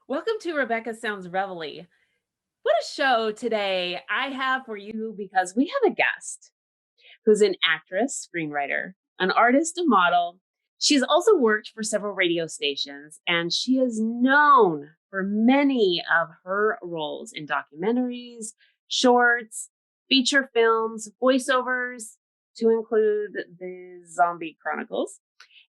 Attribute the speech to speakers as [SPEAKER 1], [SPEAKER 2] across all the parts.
[SPEAKER 1] Welcome to Rebecca Sounds Reveille. What a show today I have for you because we have a guest who's an actress, screenwriter, an artist, a model. She's also worked for several radio stations, and she is known for many of her roles in documentaries, shorts, feature films, voiceovers, to include the Zombie Chronicles.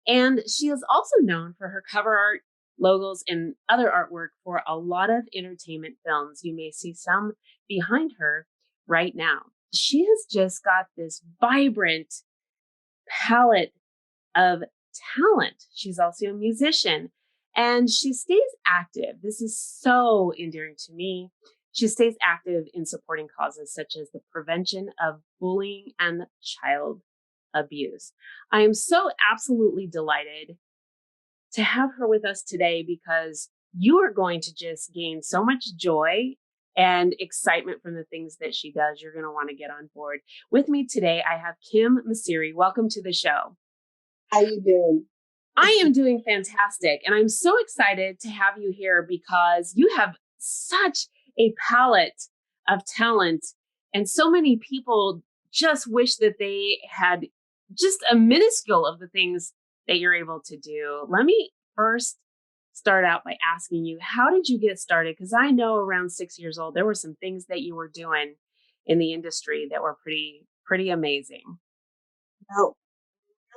[SPEAKER 1] And she is also known for her cover art, logos, and other artwork for a lot of entertainment films. You may see some behind her right now. She has just got this vibrant palette of talent. She's also a musician and she stays active. This is so endearing to me. She stays active in supporting causes such as the prevention of bullying and child abuse. I am so absolutely delighted to have her with us today because you are going to just gain so much joy and excitement from the things that she does. You're going to want to get on board. With me today, I have Kimm Mauceri. Welcome to the show.
[SPEAKER 2] How you doing?
[SPEAKER 1] I am doing fantastic, and I'm so excited to have you here because you have such a palette of talent, and so many people just wish that they had just a minuscule of the things that you're able to do. Let me first start out by asking you, how did you get started? Because I know around 6 years old, there were some things that you were doing in the industry that were pretty amazing.
[SPEAKER 2] Well,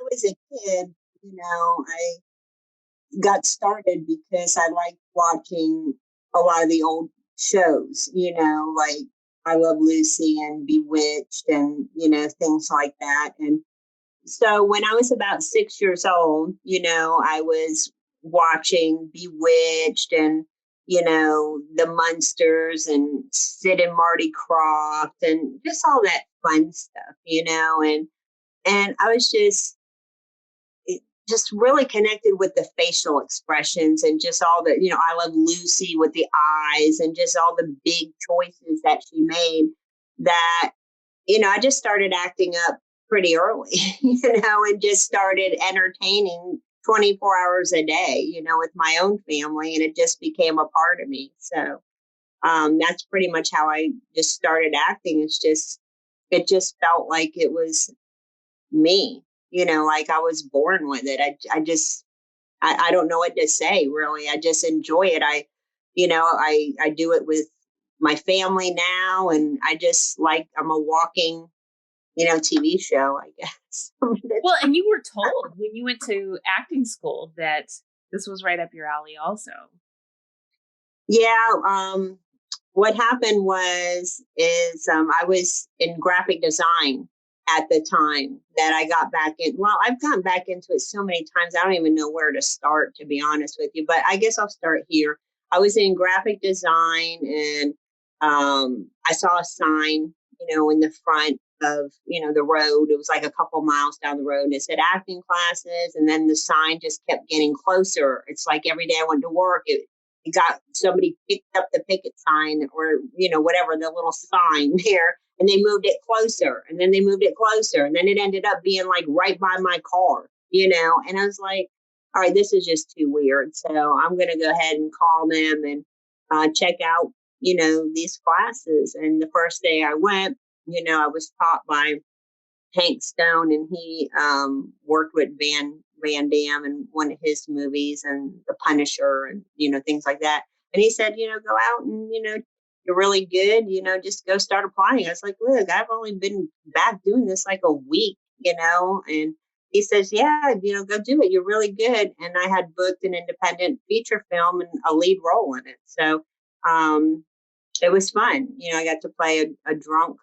[SPEAKER 2] when I was a kid, I got started because I liked watching a lot of the old shows, like I Love Lucy and Bewitched and, things like that. And so when I was about 6 years old, I was watching Bewitched and, the Munsters and Sid and Marty Croft and just all that fun stuff, and I was just really connected with the facial expressions and just all the, I Love Lucy with the eyes and just all the big choices that she made that, I just started acting up pretty early, and just started entertaining 24 hours a day, with my own family. And it just became a part of me. So that's pretty much how I just started acting. It just felt like it was me, like I was born with it. I don't know what to say really. I just enjoy it. I do it with my family now, and I'm a walking, TV show, I guess.
[SPEAKER 1] Well, and you were told when you went to acting school that this was right up your alley also.
[SPEAKER 2] Yeah. What happened I was in graphic design at the time that I got back in. Well, I've gotten back into it so many times, I don't even know where to start, to be honest with you. But I guess I'll start here. I was in graphic design, and I saw a sign, in the front of, the road. It was like a couple miles down the road, and it said acting classes. And then the sign just kept getting closer. It's like every day I went to work, it got somebody picked up the picket sign or, whatever, the little sign there, and they moved it closer, and then they moved it closer. And then it ended up being like right by my car, and I was like, all right, this is just too weird. So I'm going to go ahead and call them and check out, these classes. And the first day I went, I was taught by Hank Stone, and he worked with Van Damme in one of his movies and The Punisher and, things like that. And he said, go out and, you're really good, just go start applying. I was like, look, I've only been back doing this like a week, and he says, yeah, go do it. You're really good. And I had booked an independent feature film and a lead role in it. So it was fun. I got to play a drunk,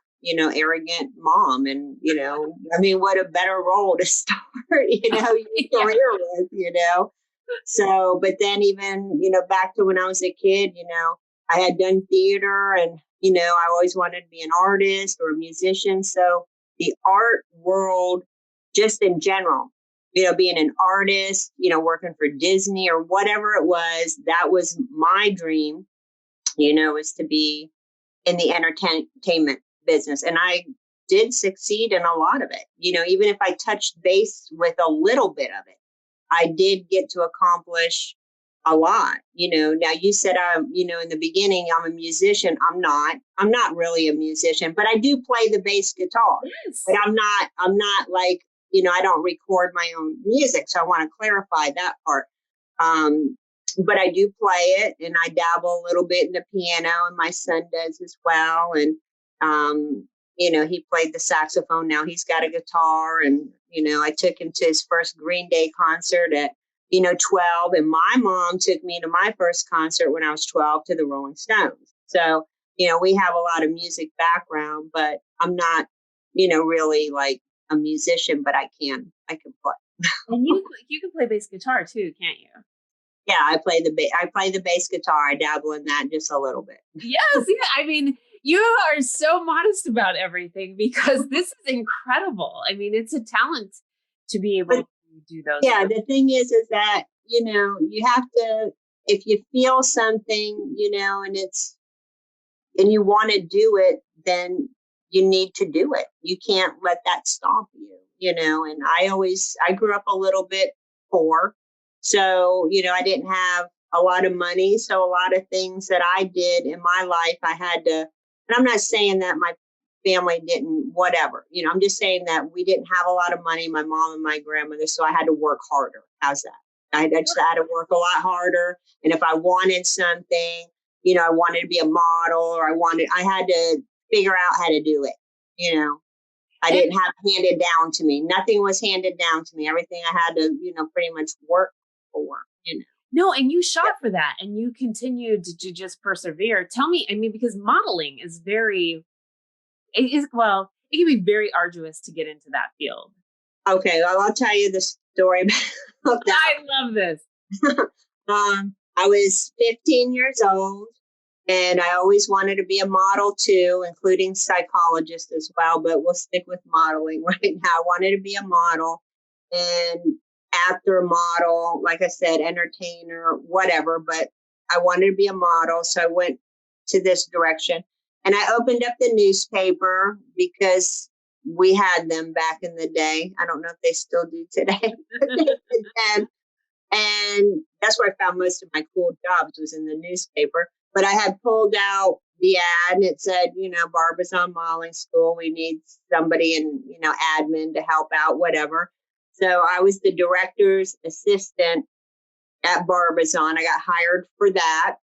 [SPEAKER 2] arrogant mom. And, I mean, what a better role to start, your career with. So, but then even, back to when I was a kid, I had done theater, and, I always wanted to be an artist or a musician. So the art world, just in general, being an artist, working for Disney or whatever it was, that was my dream, was to be in the entertainment business. And I did succeed in a lot of it. Even if I touched base with a little bit of it, I did get to accomplish a lot. Now you said in the beginning I'm a musician. I'm not really a musician, but I do play the bass guitar.
[SPEAKER 1] Yes.
[SPEAKER 2] But I'm not like, I don't record my own music. So I want to clarify that part. But I do play it, and I dabble a little bit in the piano, and my son does as well. And he played the saxophone. Now he's got a guitar, and I took him to his first Green Day concert at 12, and my mom took me to my first concert when I was 12 to the Rolling Stones. So we have a lot of music background, but I'm not really like a musician, but I can play.
[SPEAKER 1] And you can play bass guitar too, can't you?
[SPEAKER 2] Yeah, I play the bass guitar. I dabble in that just a little bit.
[SPEAKER 1] Yes, yeah. I mean, you are so modest about everything because this is incredible. I mean, it's a talent to be able
[SPEAKER 2] But
[SPEAKER 1] to do those
[SPEAKER 2] yeah,
[SPEAKER 1] things.
[SPEAKER 2] the thing is that you have to, if you feel something, and you want to do it, then you need to do it. You can't let that stop you. And I grew up a little bit poor. So, I didn't have a lot of money. So a lot of things that I did in my life, I had to, and I'm not saying that my family didn't, whatever, I'm just saying that we didn't have a lot of money, my mom and my grandmother. So I had to work harder. How's that? I just had to work a lot harder. And if I wanted something, I wanted to be a model, or I had to figure out how to do it. I
[SPEAKER 1] And
[SPEAKER 2] didn't have handed down to me. Nothing was handed down to me. Everything I had to, pretty much work for.
[SPEAKER 1] no, and you shot for that and you continued to just persevere. Tell me, I mean, because modeling is well, it can be very arduous to get into that field.
[SPEAKER 2] Okay, well, I'll tell you the story about that.
[SPEAKER 1] I love this.
[SPEAKER 2] I was 15 years old, and I always wanted to be a model too, including psychologist as well, but we'll stick with modeling right now. I wanted to be a model and actor, model, like I said, entertainer, whatever, but I wanted to be a model. So I went to this direction, and I opened up the newspaper because we had them back in the day. I don't know if they still do today. and and that's where I found most of my cool jobs, was in the newspaper. But I had pulled out the ad, and it said, Barbara's on modeling school. We need somebody in, admin to help out, whatever. So I was the director's assistant at Barbizon. I got hired for that.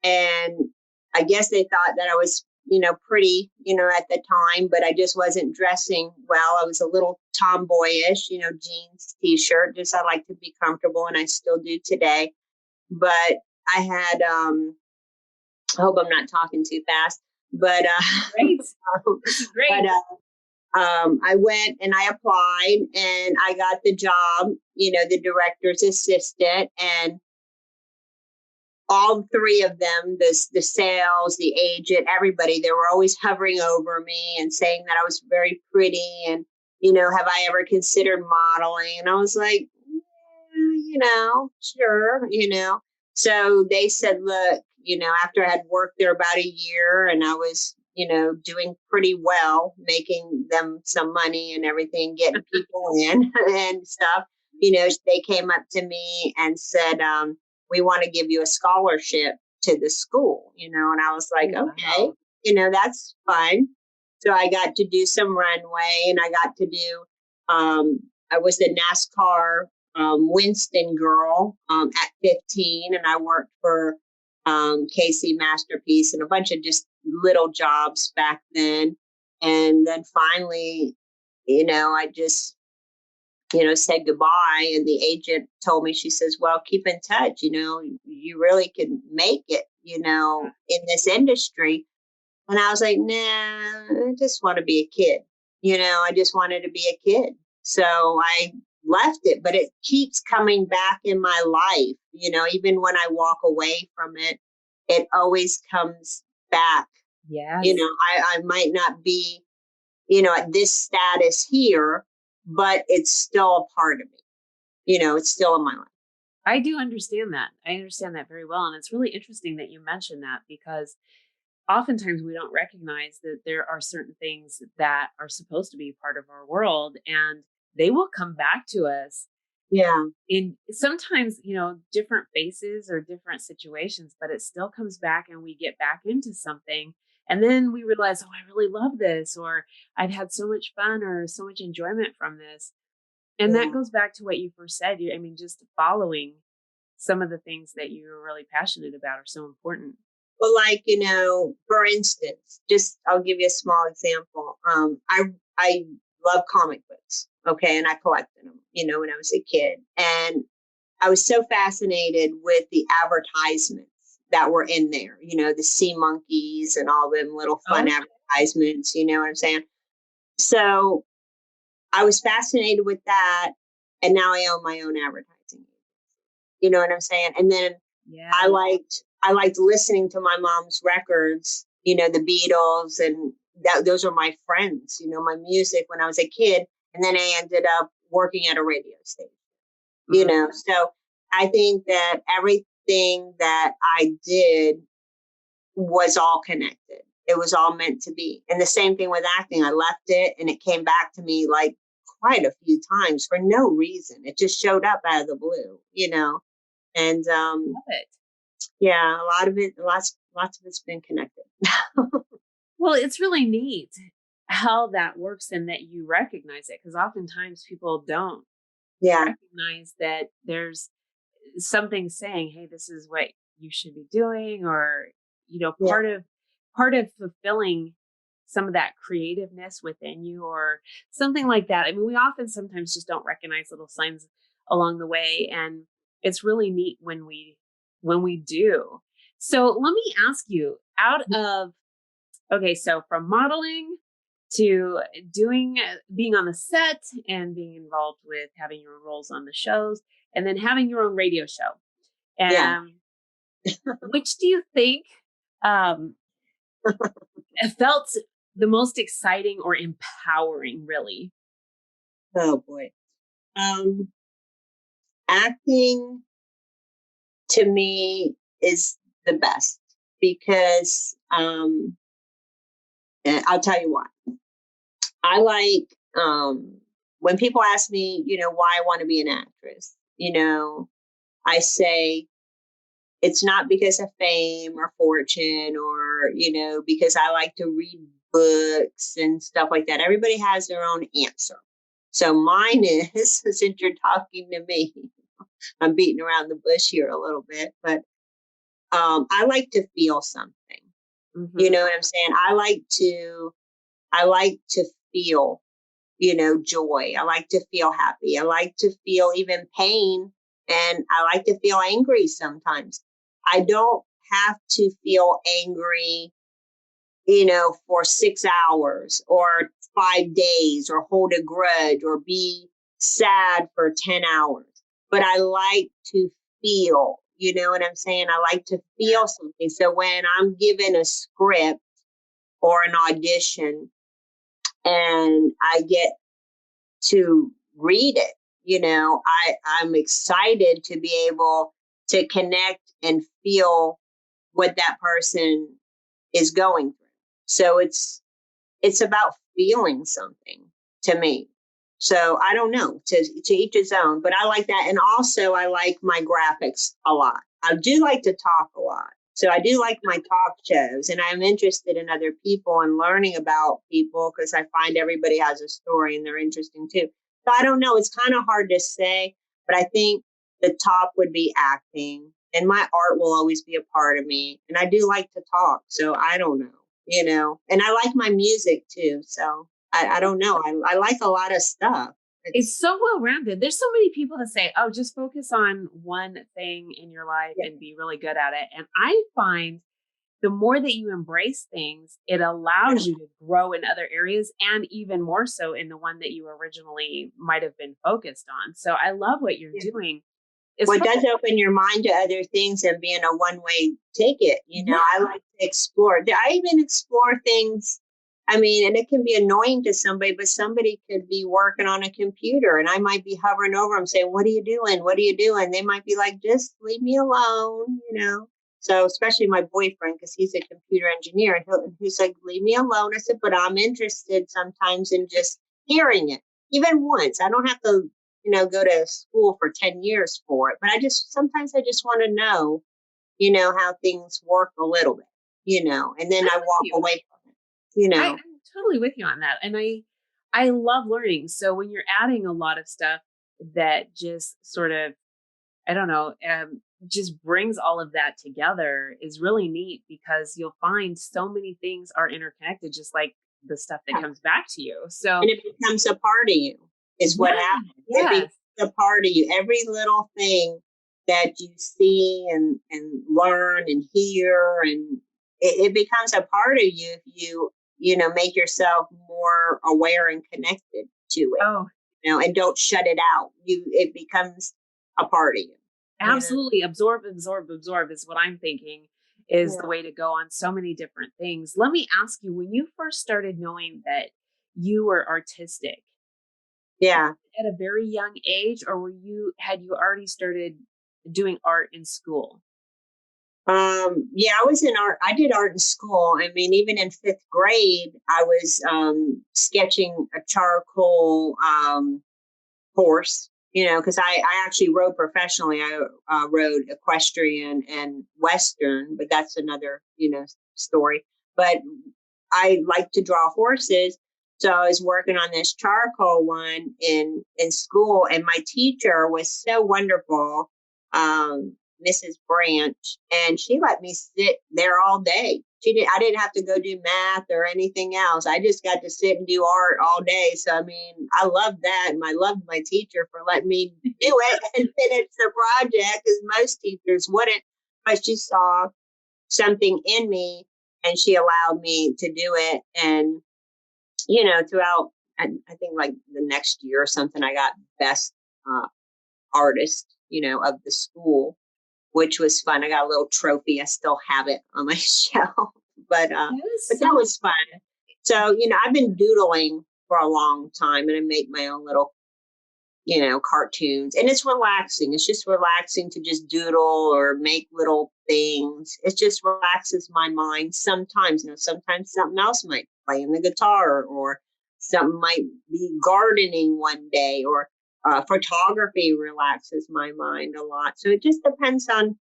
[SPEAKER 2] And I guess they thought that I was, pretty, at the time, but I just wasn't dressing well. I was a little tomboyish, jeans, t-shirt, just I like to be comfortable, and I still do today. But I had, I hope I'm not talking too fast, but,
[SPEAKER 1] Great. This is great.
[SPEAKER 2] but, I went and I applied, and I got the job, the director's assistant, and all three of them, the sales, the agent, everybody, they were always hovering over me and saying that I was very pretty, and, have I ever considered modeling? And I was like, sure. So they said, look, after I had worked there about a year, and I was, doing pretty well, making them some money and everything, getting people in and stuff, they came up to me and said, we want to give you a scholarship to the school, and I was like,
[SPEAKER 1] Oh,
[SPEAKER 2] okay,
[SPEAKER 1] wow.
[SPEAKER 2] that's fine. So I got to do some runway, and I got to do, I was the NASCAR Winston girl at 15, and I worked for Casey Masterpiece and a bunch of just little jobs back then. And then finally, I just, said goodbye. And the agent told me, she says, well, keep in touch. You really can make it, in this industry. And I was like, nah, I just want to be a kid. I just wanted to be a kid. So I left it, but it keeps coming back in my life. Even when I walk away from it, it always comes back.
[SPEAKER 1] Yes.
[SPEAKER 2] I might not be, at this status here, but it's still a part of me. It's still in my life.
[SPEAKER 1] I do understand that. I understand that very well. And it's really interesting that you mentioned that because oftentimes we don't recognize that there are certain things that are supposed to be part of our world and they will come back to us
[SPEAKER 2] Yeah.
[SPEAKER 1] in sometimes, different faces or different situations, but it still comes back and we get back into something. And then we realize, oh, I really love this, or I've had so much fun or so much enjoyment from this. And that
[SPEAKER 2] Yeah.
[SPEAKER 1] goes back to what you first said. I mean, just following some of the things that you're really passionate about are so important.
[SPEAKER 2] Well, like, for instance, just I'll give you a small example. I love comic books, okay, and I collected them, when I was a kid. And I was so fascinated with the advertisements that were in there, the sea monkeys and all them little fun
[SPEAKER 1] Oh,
[SPEAKER 2] advertisements, you know what I'm saying? So I was fascinated with that. And now I own my own advertising. You know what I'm saying? And then I
[SPEAKER 1] yeah.
[SPEAKER 2] liked listening to my mom's records, the Beatles, and those are my friends, my music when I was a kid. And then I ended up working at a radio station,
[SPEAKER 1] Mm.
[SPEAKER 2] So I think that everything that I did was all connected. It was all meant to be. And the same thing with acting. I left it and it came back to me like quite a few times for no reason. It just showed up out of the blue. And
[SPEAKER 1] Love it.
[SPEAKER 2] yeah, a lot of it, lots of it's been connected.
[SPEAKER 1] Well, it's really neat how that works and that you recognize it, because oftentimes people don't
[SPEAKER 2] Yeah,
[SPEAKER 1] recognize that there's something saying, hey, this is what you should be doing, or
[SPEAKER 2] yeah,
[SPEAKER 1] part of fulfilling some of that creativeness within you, or something like that. I mean, we often sometimes just don't recognize little signs along the way, and it's really neat when we do. So let me ask you, out of okay, so from modeling to being on the set and being involved with having your own roles on the shows, and then having your own radio show.
[SPEAKER 2] yeah.
[SPEAKER 1] Which do you think um, felt the most exciting or empowering, really?
[SPEAKER 2] Oh boy. Um, Acting to me is the best because and I'll tell you why. I like when people ask me, why I want to be an actress. I say it's not because of fame or fortune or, because I like to read books and stuff like that. Everybody has their own answer. So mine is, since you're talking to me, I'm beating around the bush here a little bit, but I like to feel something. You
[SPEAKER 1] Hmm.
[SPEAKER 2] know what I'm saying? I like to feel, joy. I like to feel happy. I like to feel even pain, and I like to feel angry sometimes. I don't have to feel angry, for 6 hours or 5 days or hold a grudge or be sad for 10 hours. But I like to feel, you know what I'm saying? I like to feel something. So when I'm given a script or an audition and I get to read it, I'm excited to be able to connect and feel what that person is going through. So it's about feeling something to me. So I don't know, to each his own, but I like that. And also I like my graphics a lot. I do like to talk a lot. So I do like my talk shows, and I'm interested in other people and learning about people because I find everybody has a story and they're interesting too. So I don't know. It's kind of hard to say, but I think the top would be acting, and my art will always be a part of me. And I do like to talk. So I don't know, and I like my music too. So I don't know. I like a lot of stuff.
[SPEAKER 1] It's
[SPEAKER 2] It's,
[SPEAKER 1] so well rounded. There's so many people that say, oh, just focus on one thing in your life
[SPEAKER 2] yeah,
[SPEAKER 1] and be really good at it. And I find the more that you embrace things, it
[SPEAKER 2] yeah,
[SPEAKER 1] allows you to grow in other areas, and even more so in the one that you originally might have been focused on. So I love what you're
[SPEAKER 2] yeah.
[SPEAKER 1] doing. As
[SPEAKER 2] Well, it
[SPEAKER 1] far
[SPEAKER 2] does open your mind to other things and being a one-way ticket.
[SPEAKER 1] Yeah.
[SPEAKER 2] I like to explore. I even explore things. I mean, and it can be annoying to somebody, but somebody could be working on a computer and I might be hovering over them saying, what are you doing? What are you doing? They might be like, just leave me alone. So especially my boyfriend, because he's a computer engineer, and he's like, leave me alone. I said, but I'm interested sometimes in just hearing it, even once. I don't have to go to school for 10 years for it, but sometimes I just want to know, how things work a little bit, and then
[SPEAKER 1] I'm
[SPEAKER 2] I
[SPEAKER 1] with
[SPEAKER 2] walk
[SPEAKER 1] you.
[SPEAKER 2] away from it,
[SPEAKER 1] I'm totally with you on that. And I love learning. So when you're adding a lot of stuff that just sort of, I don't know, just brings all of that together is really neat, because you'll find so many things are interconnected, just like the stuff that
[SPEAKER 2] Yeah.
[SPEAKER 1] comes back to you. So
[SPEAKER 2] And it becomes a part of you, is what happens. It
[SPEAKER 1] yes.
[SPEAKER 2] becomes a part of you. Every little thing that you see and learn and hear, and it becomes a part of you if you make yourself more aware and connected to it,
[SPEAKER 1] Oh,
[SPEAKER 2] and don't shut it out. It becomes a part of you.
[SPEAKER 1] absolutely. Absorb, absorb, absorb is what I'm thinking is
[SPEAKER 2] Yeah.
[SPEAKER 1] the way to go on so many different things. Let me ask you, when you first started knowing that you were artistic,
[SPEAKER 2] Yeah.
[SPEAKER 1] at a very young age, or had you already started doing art in school?
[SPEAKER 2] Yeah, I was in art. I did art in school. I mean, even in fifth grade, I was sketching a charcoal horse, because I actually rode professionally. I rode equestrian and Western, but that's another, story. But I like to draw horses. So I was working on this charcoal one in school, and my teacher was so wonderful, Mrs. Branch, and she let me sit there all day. I didn't have to go do math or anything else. I just got to sit and do art all day. So I mean, I loved that, and I loved my teacher for letting me do it and finish the project, because most teachers wouldn't. But she saw something in me, and she allowed me to do it. And throughout, I think like the next year or something, I got best artist, of the school, which was fun. I got a little trophy. I still have it on my shelf, but
[SPEAKER 1] That is
[SPEAKER 2] but
[SPEAKER 1] so
[SPEAKER 2] that was fun. So I've been doodling for a long time, and I make my own little cartoons, and it's relaxing. It's just relaxing to just doodle or make little things. It just relaxes my mind sometimes. Sometimes something else might play in the guitar, or something might be gardening one day, or photography relaxes my mind a lot. So it just depends on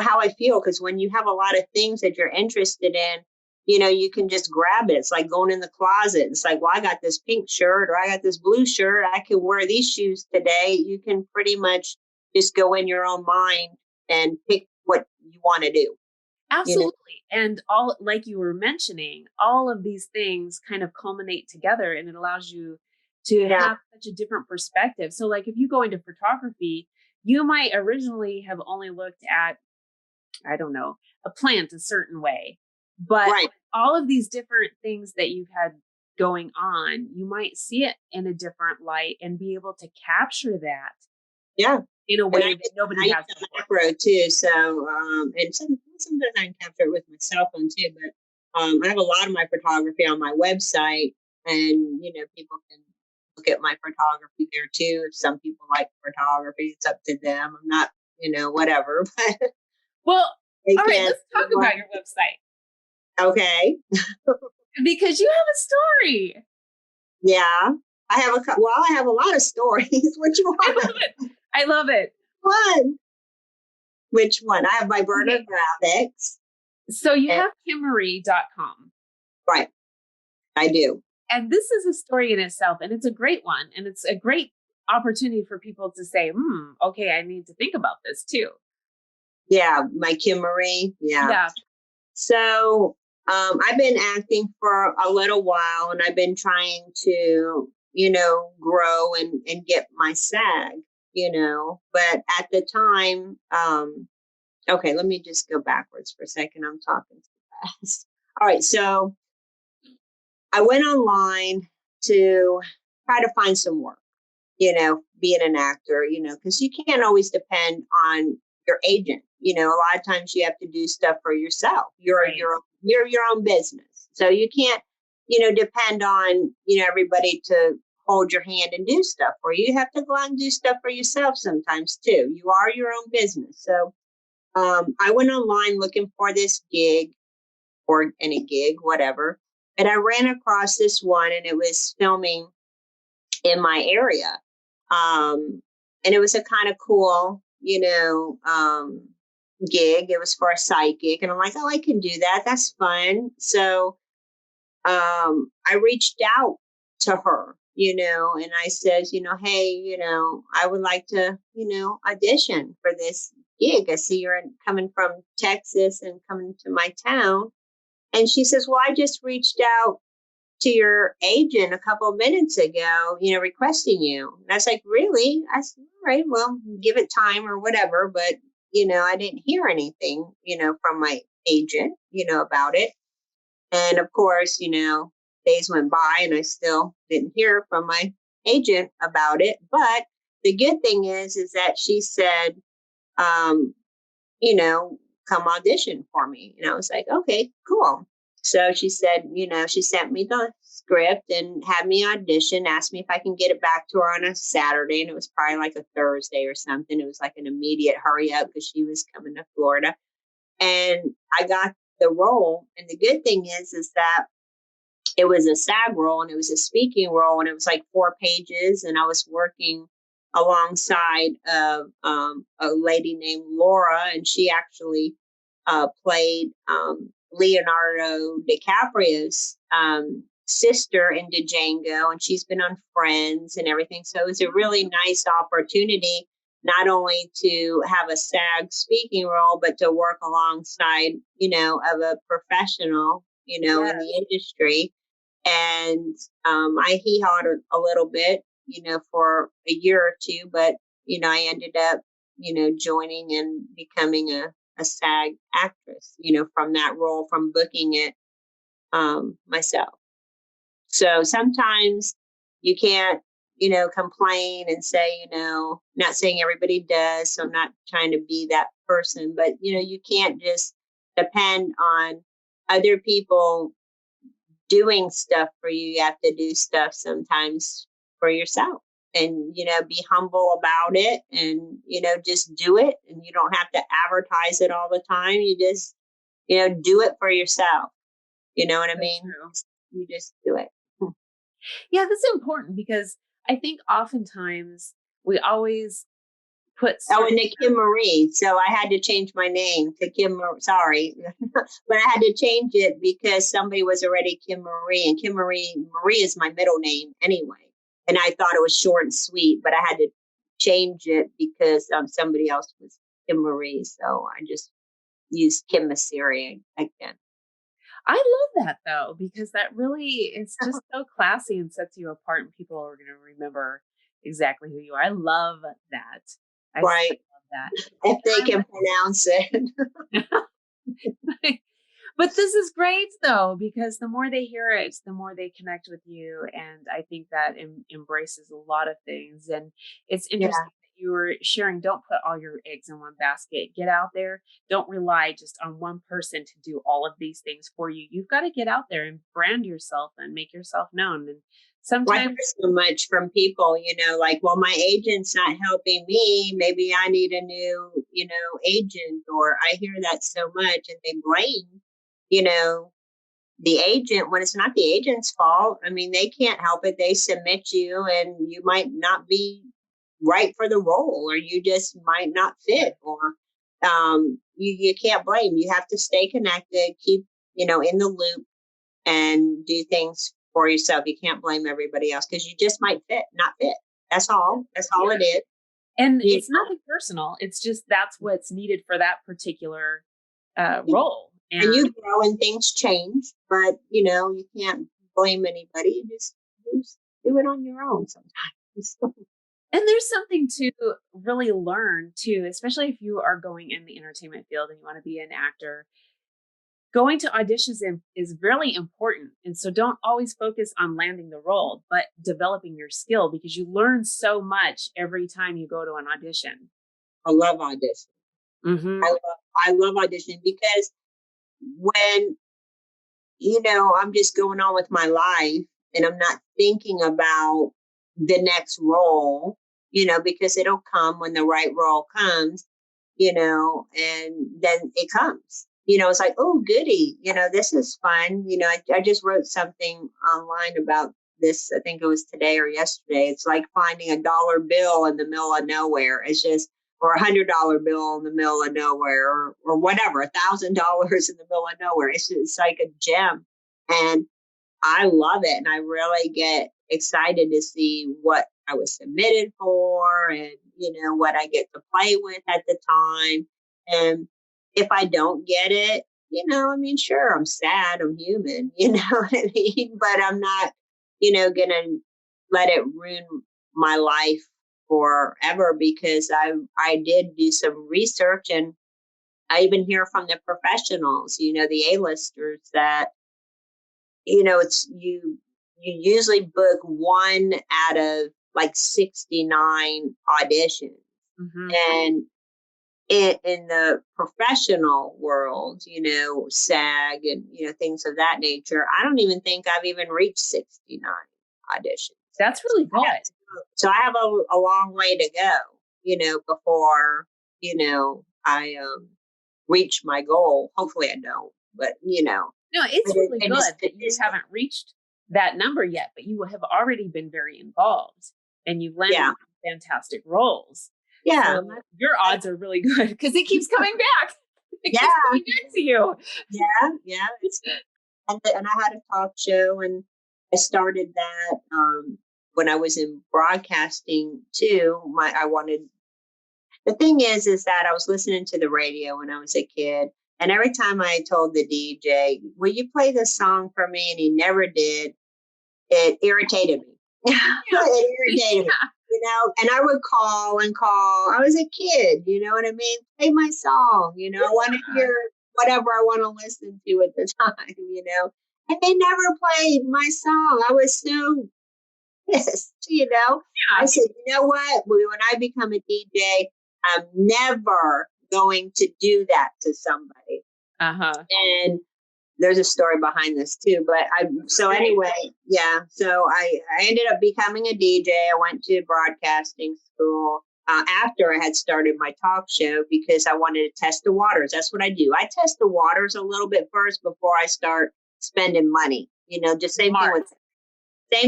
[SPEAKER 2] how I feel. Because when you have a lot of things that you're interested in, you can just grab it. It's like going in the closet. It's like, well, I got this pink shirt, or I got this blue shirt. I can wear these shoes today. You can pretty much just go in your own mind and pick what you want to do.
[SPEAKER 1] absolutely. And all, like you were mentioning, all of these things kind of culminate together, and it allows you to
[SPEAKER 2] Yeah.
[SPEAKER 1] have such a different perspective. So like if you go into photography, you might originally have only looked at, I don't know, a plant a certain way. But
[SPEAKER 2] Right.
[SPEAKER 1] all of these different things that you've had going on, you might see it in a different light and be able to capture that
[SPEAKER 2] Yeah.
[SPEAKER 1] in a
[SPEAKER 2] And
[SPEAKER 1] way that nobody
[SPEAKER 2] I
[SPEAKER 1] has
[SPEAKER 2] use a
[SPEAKER 1] before.
[SPEAKER 2] macro too. So, and sometimes I can capture it with my cell phone too. But I have a lot of my photography on my website, and people can look at my photography there too. If some people like photography, it's up to them. I'm not, whatever, but
[SPEAKER 1] Well,
[SPEAKER 2] they
[SPEAKER 1] all right,
[SPEAKER 2] can.
[SPEAKER 1] let's talk about your website,
[SPEAKER 2] Okay.
[SPEAKER 1] because you have a story.
[SPEAKER 2] Yeah. I have a lot of stories. Which
[SPEAKER 1] I love
[SPEAKER 2] one?
[SPEAKER 1] it. I love it.
[SPEAKER 2] One. Which one? I have my burner
[SPEAKER 1] Okay.
[SPEAKER 2] graphics.
[SPEAKER 1] So you
[SPEAKER 2] And,
[SPEAKER 1] have kimmauceri.com.
[SPEAKER 2] right. I do.
[SPEAKER 1] And this is a story in itself, and it's a great one. And it's a great opportunity for people to say, okay, I need to think about this too.
[SPEAKER 2] Yeah. My Kimm Mauceri. Yeah.
[SPEAKER 1] Yeah.
[SPEAKER 2] So I've been acting for a little while, and I've been trying to, grow and get my SAG, but at the time, okay, let me just go backwards for a second. I'm talking too fast. All right. So I went online to try to find some work, being an actor, because you can't always depend on your agent. A lot of times you have to do stuff for yourself.
[SPEAKER 1] Right.
[SPEAKER 2] You're your own business. So you can't, depend on, everybody to hold your hand and do stuff for you. You have to go out and do stuff for yourself sometimes too. You are your own business. So I went online looking for this gig, or any gig, whatever. And I ran across this one, and it was filming in my area. And it was a kind of cool, gig. It was for a psychic. And I'm like, oh, I can do that. That's fun. So I reached out to her, and I said, hey, I would like to, audition for this gig. I see you're coming from Texas and coming to my town. And she says, well, I just reached out to your agent a couple of minutes ago, requesting you. And I was like, really? I said, all right, well, give it time or whatever. But, I didn't hear anything, from my agent, about it. And of course, days went by and I still didn't hear from my agent about it. But the good thing is that she said, um, come audition for me. And I was like, okay, cool. So she said, she sent me the script and had me audition, asked me if I can get it back to her on a Saturday. And it was probably like a Thursday or something. It was like an immediate hurry up because she was coming to Florida. And I got the role. And the good thing is that it was a SAG role and it was a speaking role and it was like 4 pages. And I was working alongside of a lady named Laura, and she actually played Leonardo DiCaprio's sister in Django, and she's been on Friends and everything. So it was a really nice opportunity, not only to have a SAG speaking role, but to work alongside, of a professional, in the industry. And I hee-hawed a little bit, for a year or two, but, I ended up, joining and becoming a SAG actress, from that role, from booking it myself. So sometimes you can't, complain and say, not saying everybody does. So I'm not trying to be that person, but, you can't just depend on other people doing stuff for you. You have to do stuff sometimes for yourself and, be humble about it and, just do it. And you don't have to advertise it all the time. You just, do it for yourself. You know what I mean?
[SPEAKER 1] True.
[SPEAKER 2] You just do it.
[SPEAKER 1] Yeah, that's important because I think oftentimes we always put
[SPEAKER 2] Oh, and to Kim Marie. So I had to change my name to Kim. Sorry, but I had to change it because somebody was already Kim Marie, and Kim Marie is my middle name anyway. And I thought it was short and sweet, but I had to change it because somebody else was Kim Marie. So I just used Kimm Mauceri again.
[SPEAKER 1] I love that though, because that really is just so classy and sets you apart, and people are going to remember exactly who you are. I love that. I
[SPEAKER 2] Right.
[SPEAKER 1] love that.
[SPEAKER 2] If they can pronounce it.
[SPEAKER 1] But this is great though, because the more they hear it, the more they connect with you. And I think that embraces a lot of things. And it's interesting that you were sharing, don't put all your eggs in one basket. Get out there. Don't rely just on one person to do all of these things for you. You've got to get out there and brand yourself and make yourself known. And sometimes
[SPEAKER 2] I hear so much from people, like, well, my agent's not helping me. Maybe I need a new, agent. Or I hear that so much and they blame, the agent when it's not the agent's fault. I mean, they can't help it. They submit you and you might not be right for the role, or you just might not fit, or you can't blame. You have to stay connected, keep, in the loop and do things for yourself. You can't blame everybody else because you just might not fit. That's all. That's all it is.
[SPEAKER 1] And it's nothing personal. It's just that's what's needed for that particular role.
[SPEAKER 2] And you grow and things change, but you can't blame anybody. You just do it on your own sometimes.
[SPEAKER 1] And there's something to really learn too, especially if you are going in the entertainment field and you want to be an actor. Going to auditions is really important. And so don't always focus on landing the role, but developing your skill, because you learn so much every time you go to an audition.
[SPEAKER 2] I love auditioning.
[SPEAKER 1] Mm-hmm.
[SPEAKER 2] I love auditioning because when, I'm just going on with my life and I'm not thinking about the next role, because it'll come when the right role comes, and then it comes. It's like, oh, goody, this is fun. I just wrote something online about this, I think it was today or yesterday. It's like finding a dollar bill in the middle of nowhere. It's just, or $100 bill in the middle of nowhere, or whatever, $1,000 in the middle of nowhere. It's like a gem. And I love it. And I really get excited to see what I was submitted for and, what I get to play with at the time. And if I don't get it, sure, I'm sad, I'm human, you know what I mean? But I'm not, going to let it ruin my life forever, because I did do some research, and I even hear from the professionals, the A-listers, that it's you usually book one out of like 69 auditions.
[SPEAKER 1] Mm-hmm.
[SPEAKER 2] And in the professional world, SAG and things of that nature, I don't even think I've even reached 69 auditions.
[SPEAKER 1] That's really good.
[SPEAKER 2] So I have a long way to go, before I reach my goal. Hopefully I don't, but
[SPEAKER 1] No, it's really good that you haven't reached that number yet, but you have already been very involved, and you've landed fantastic roles.
[SPEAKER 2] Yeah.
[SPEAKER 1] So your odds are really good, because it keeps coming back. It keeps coming back to you.
[SPEAKER 2] Yeah. And I had a talk show, and I started that when I was in broadcasting too. The thing is that I was listening to the radio when I was a kid. And every time I told the DJ, will you play this song for me? And he never did. It irritated me. It irritated me, and I would call and call. I was a kid, you know what I mean? Play my song, I want to hear whatever I want to listen to at the time, And they never played my song. I was so pissed, I said, you know what? When I become a DJ, I'm never going to do that to somebody. And there's a story behind this too, but so I ended up becoming a DJ. I went to broadcasting school after I had started my talk show, because I wanted to test the waters. That's what I do. I test the waters a little bit first before I start spending money, just same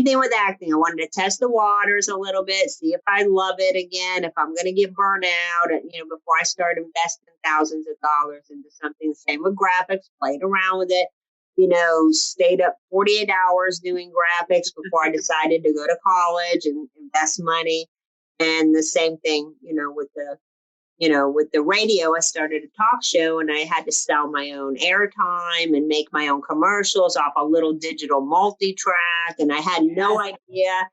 [SPEAKER 2] thing with acting. I wanted to test the waters a little bit, see if I love it again, if I'm going to get burnt out, before I start investing thousands of dollars into something. Same with graphics, played around with it, stayed up 48 hours doing graphics before I decided to go to college and invest money. And the same thing, with the radio. I started a talk show, and I had to sell my own airtime and make my own commercials off a little digital multi-track. And I had no idea.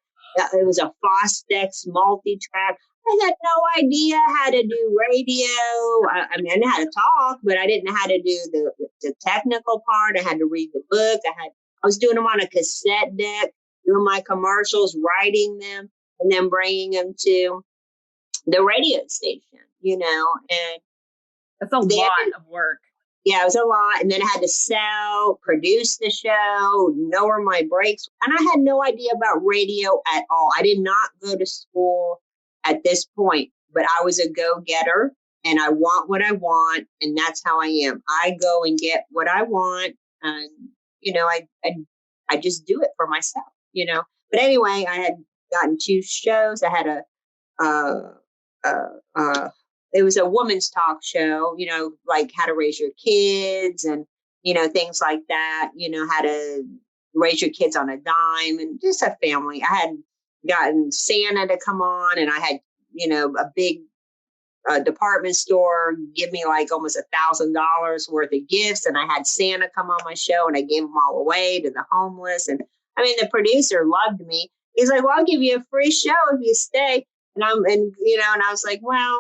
[SPEAKER 2] It was a Fostex multi-track. I had no idea how to do radio. I knew how to talk, but I didn't know how to do the technical part. I had to read the book. I was doing them on a cassette deck, doing my commercials, writing them, and then bringing them to the radio station, and
[SPEAKER 1] that's a lot of work.
[SPEAKER 2] Yeah, it was a lot. And then I had to produce the show, know where my breaks. And I had no idea about radio at all. I did not go to school at this point, but I was a go-getter, and I want what I want. And that's how I am. I go and get what I want. And, I just do it for myself, But anyway, I had gotten 2 shows. I had it was a woman's talk show, like how to raise your kids and, things like that, how to raise your kids on a dime, and just a family. I had gotten Santa to come on, and I had, a big department store give me like almost $1,000 worth of gifts. And I had Santa come on my show, and I gave them all away to the homeless. And the producer loved me. He's like, well, I'll give you a free show if you stay. And I was like, well,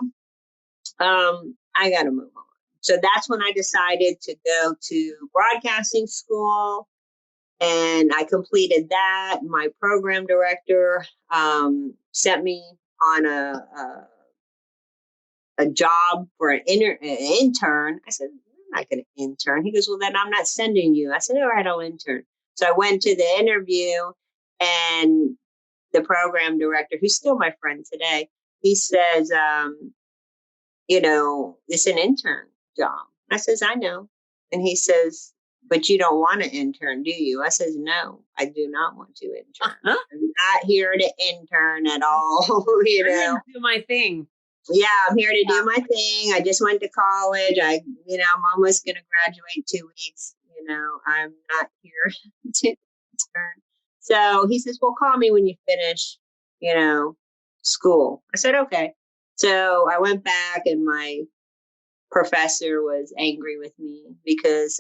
[SPEAKER 2] I got to move on. So that's when I decided to go to broadcasting school, and I completed that. My program director sent me on a job for an intern. I said, I'm not going to intern. He goes, well, then I'm not sending you. I said, all right, I'll intern. So I went to the interview, and the program director, who's still my friend today, he says, it's an intern job. I says, I know. And he says, but you don't want to intern, do you? I says, no, I do not want to intern.
[SPEAKER 1] Uh-huh.
[SPEAKER 2] I'm not here to intern at all.
[SPEAKER 1] I'm here to do my thing.
[SPEAKER 2] Yeah, I'm here to do my thing. I just went to college. I'm almost going to graduate 2 weeks. I'm not here to intern. So he says, well, call me when you finish, school. I said, okay. So I went back and my professor was angry with me because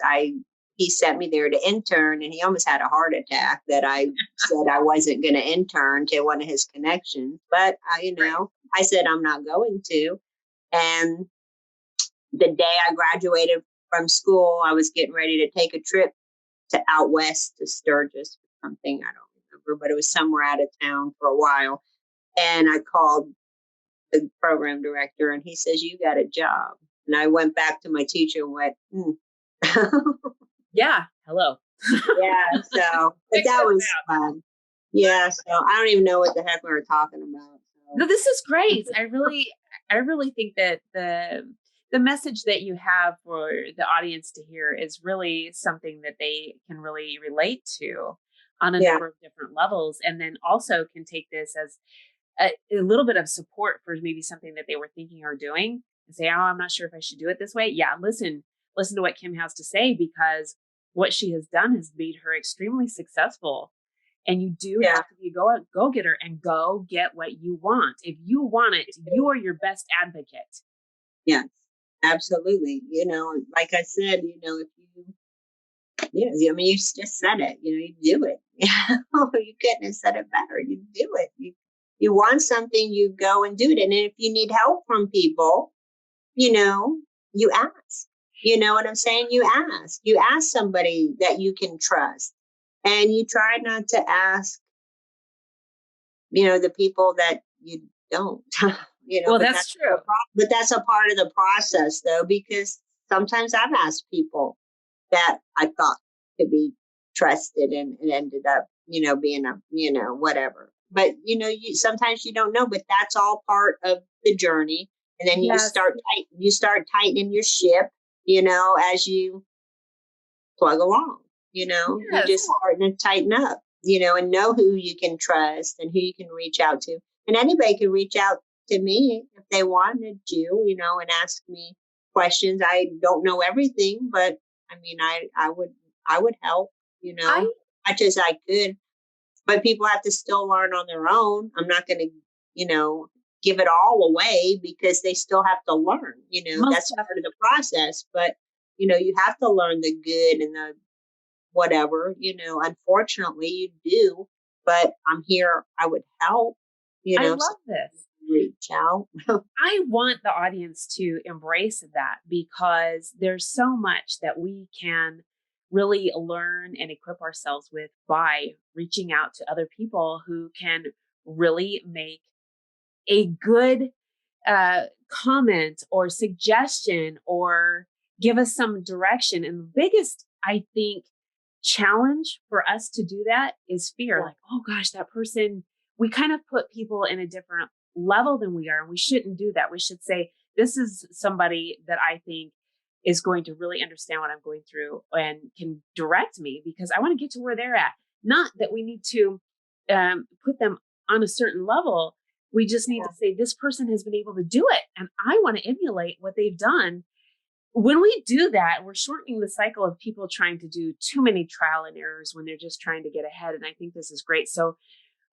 [SPEAKER 2] he sent me there to intern, and he almost had a heart attack that I said I wasn't going to intern to one of his connections. But I said I'm not going to. And the day I graduated from school, I was getting ready to take a trip to out west to Sturgis or something. I don't remember, but it was somewhere out of town for a while. And I called the program director, and he says, you got a job. And I went back to my teacher and went,
[SPEAKER 1] Yeah. Hello.
[SPEAKER 2] Yeah. So, but that was fun. Yeah. So I don't even know what the heck we were talking about. So.
[SPEAKER 1] No, this is great. I really think that the message that you have for the audience to hear is really something that they can really relate to on a number of different levels, and then also can take this as a little bit of support for maybe something that they were thinking or doing, and say, oh, I'm not sure if I should do it this way. Yeah, listen to what Kimm has to say, because what she has done has made her extremely successful. And you do have to be a go-getter and go get what you want. If you want it, you are your best advocate.
[SPEAKER 2] Yes, absolutely. Like I said, if you, you just said it, you do it. You couldn't have said it better. You do it. You want something, you go and do it. And if you need help from people, you ask. You know what I'm saying? You ask somebody that you can trust. And you try not to ask, the people that you don't,
[SPEAKER 1] Well, that's true.
[SPEAKER 2] But that's a part of the process, though, because sometimes I've asked people that I thought could be trusted, and it ended up, being whatever. But, sometimes you don't know, but that's all part of the journey. And then you start tightening your ship, as you plug along, you're just starting to tighten up, and know who you can trust and who you can reach out to. And anybody can reach out to me if they wanted to, and ask me questions. I don't know everything, but I mean, I would help, much as I could, but people have to still learn on their own. I'm not going to, give it all away, because they still have to learn, that's part of the process. But, you have to learn the good and the whatever, unfortunately you do, but I'm here. I would help,
[SPEAKER 1] I love this.
[SPEAKER 2] Reach out.
[SPEAKER 1] I want the audience to embrace that, because there's so much that we can really learn and equip ourselves with by reaching out to other people who can really make a good comment or suggestion or give us some direction. And the biggest, I think, challenge for us to do that is fear. Like, oh gosh, that person, we kind of put people in a different level than we are, and we shouldn't do that. We should say, this is somebody that I think is going to really understand what I'm going through and can direct me, because I want to get to where they're at. Not that we need to put them on a certain level. We just need to say, this person has been able to do it, and I want to emulate what they've done. When we do that, we're shortening the cycle of people trying to do too many trial and errors when they're just trying to get ahead. And I think this is great. So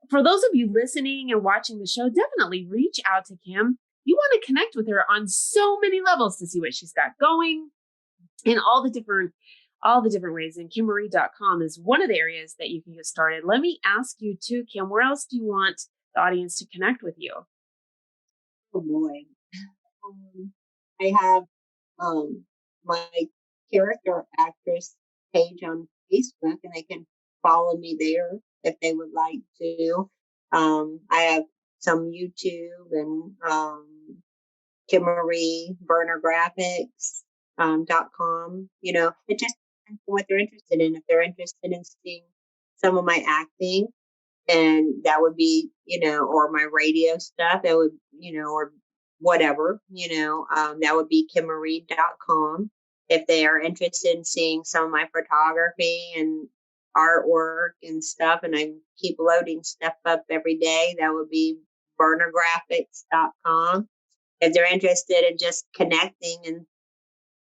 [SPEAKER 1] for those of you listening and watching the show, definitely reach out to Kimm. You want to connect with her on so many levels to see what she's got going in all the different ways. And kimmauceri.com is one of the areas that you can get started. Let me ask you too, Kimm, where else do you want the audience to connect with you?
[SPEAKER 2] Oh boy. I have my character actress page on Facebook, and they can follow me there if they would like to. I have some YouTube and Kimm Mauceri, Burner Graphics, .com. It just depends on what they're interested in. If they're interested in seeing some of my acting, and that would be, or my radio stuff, that would, or whatever, that would be kimmauceri.com. if they are interested in seeing some of my photography and artwork and stuff, and I keep loading stuff up every day, that would be burnergraphics.com. If they're interested in just connecting and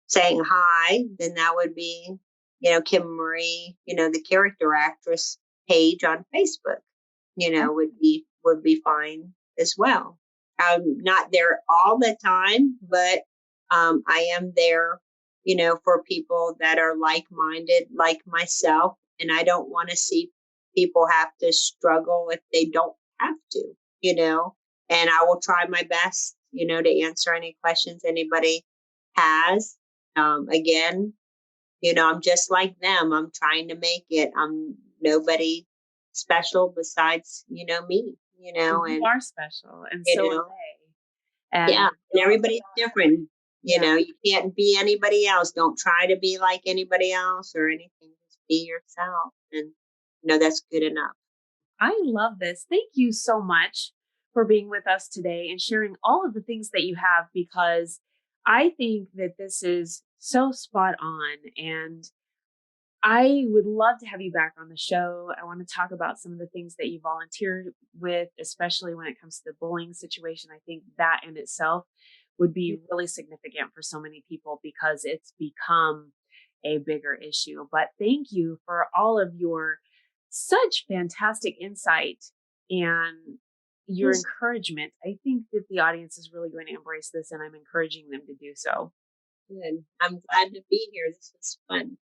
[SPEAKER 2] saying hi, then that would be, Kimm Mauceri, the character actress page on Facebook, would be fine as well. I'm not there all the time, but I am there, for people that are like-minded, like myself, and I don't want to see people have to struggle if they don't have to, and I will try my best, to answer any questions anybody has. Again, I'm just like them. I'm trying to make it. I'm nobody special besides, me,
[SPEAKER 1] You
[SPEAKER 2] and,
[SPEAKER 1] are special, and
[SPEAKER 2] you
[SPEAKER 1] so are
[SPEAKER 2] know,
[SPEAKER 1] they.
[SPEAKER 2] yeah,
[SPEAKER 1] And
[SPEAKER 2] and everybody's different.
[SPEAKER 1] yeah,
[SPEAKER 2] You can't be anybody else. Don't try to be like anybody else or anything. Just be yourself. And, that's good enough.
[SPEAKER 1] I love this. Thank you so much for being with us today and sharing all of the things that you have, because I think that this is so spot on. And I would love to have you back on the show. I want to talk about some of the things that you volunteered with, especially when it comes to the bullying situation. I think that in itself would be really significant for so many people because it's become a bigger issue. But thank you for all of your such fantastic insight and your
[SPEAKER 2] Yes,
[SPEAKER 1] encouragement. I think that the audience is really going to embrace this, and I'm encouraging them to do so.
[SPEAKER 2] good. I'm glad to be here. This was fun.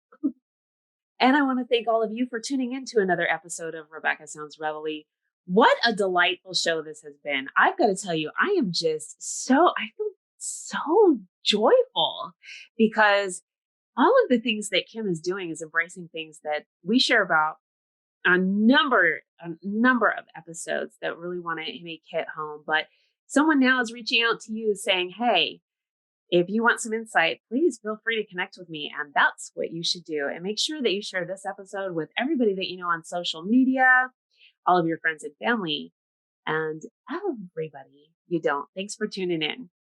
[SPEAKER 1] And I want to thank all of you for tuning in to another episode of Rebecca Sounds Reveille. What a delightful show this has been. I've got to tell you, I feel so joyful because all of the things that Kimm is doing is embracing things that we share about a number of episodes that really want to make hit home. But someone now is reaching out to you saying, hey, if you want some insight, please feel free to connect with me. And that's what you should do. And make sure that you share this episode with everybody that you know on social media, all of your friends and family, and everybody you don't. Thanks for tuning in.